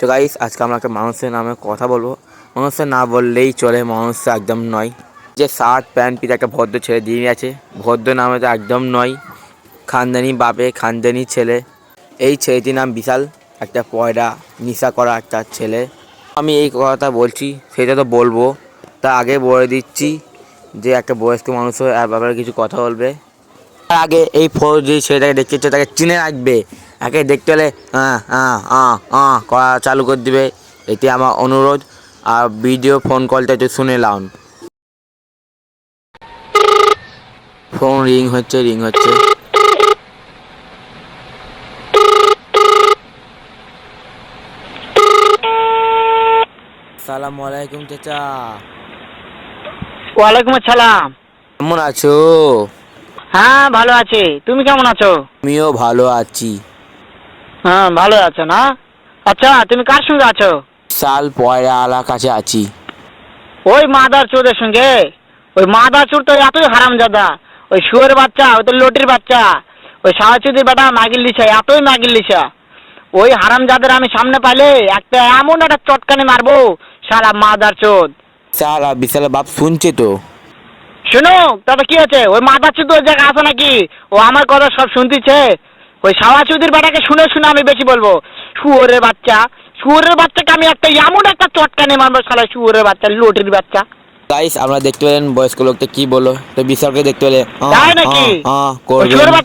তো গাইস আজকে আমরা একটা মানুষের নামে কথা বলবো। মানুষের না বললেই চলে, মানুষ একদম নয়। যে শার্ট প্যান্ট পিতে একটা ভদ্র ছেলে দিয়ে আছে, ভদ্র নামে তো একদম নয়। খানদানি বাপে খানদানি ছেলে। এই ছেলেটির নাম বিশাল, একটা পয়রা নেশা করা একটা ছেলে। আমি এই কথাটা বলছি, সেটা তো বলবো, তা আগে বলে দিচ্ছি যে একটা বয়স্ক মানুষও ব্যাপারে কিছু কথা বলবে। তার আগে এই যে ছেলেটাকে দেখতে তাকে চিনে রাখবে। একে দেখতে হলে করা চালু করে দিবে, এটি আমার অনুরোধ। আর ভিডিও ফোন কলটা একটু শুনে নাও। ফোন রিং হচ্ছে। আসসালামু আলাইকুম চাচা। ওয়ালাইকুম আসসালাম। কেমন আছো? হ্যাঁ ভালো আছি, তুমি কেমন আছো? আমিও ভালো আছি। হ্যাঁ ভালো আছো না? আচ্ছা তুমি কার সঙ্গে আছো? বিশাল পয়রা আলার কাছে আছি। ওই মাদার চোদের সঙ্গে? ওই মাদার চোর তো এতই হারামজাদা, ওই শুয়োর বাচ্চা, ওই তো লটির বাচ্চা, ওই সাহাচুদির বেটা মাগিল লিসা, এতই মাগিল লিসা। ওই হারামজাদের আমি সামনে পাইলে একটা এমন একটা চটকানি মারবো, সারা মাদার চোদ। বিশাল বাপ শুনছে তো? শুনো তবে কি আছে, ওই মাদার চোদ ওই জায়গায় আছে নাকি? ও আমার কথা সব শুনতেছে। ওই সাওয়াচুদির বেটাকে শুনে শুনে আমি বেশি বলবো। শুয়োরের বাচ্চাকে আমি একটা এমন একটা চটকানি মারবো, শালা শুয়োরের বাচ্চা, লটির বাচ্চা। গাইস আমরা দেখতে পেলেন বয়স্ক লোকটা কি বললো। তো বিশালকে দেখতে পেলে তাই নাকি? ওই করবেন। শুয়োরের বাচ্চা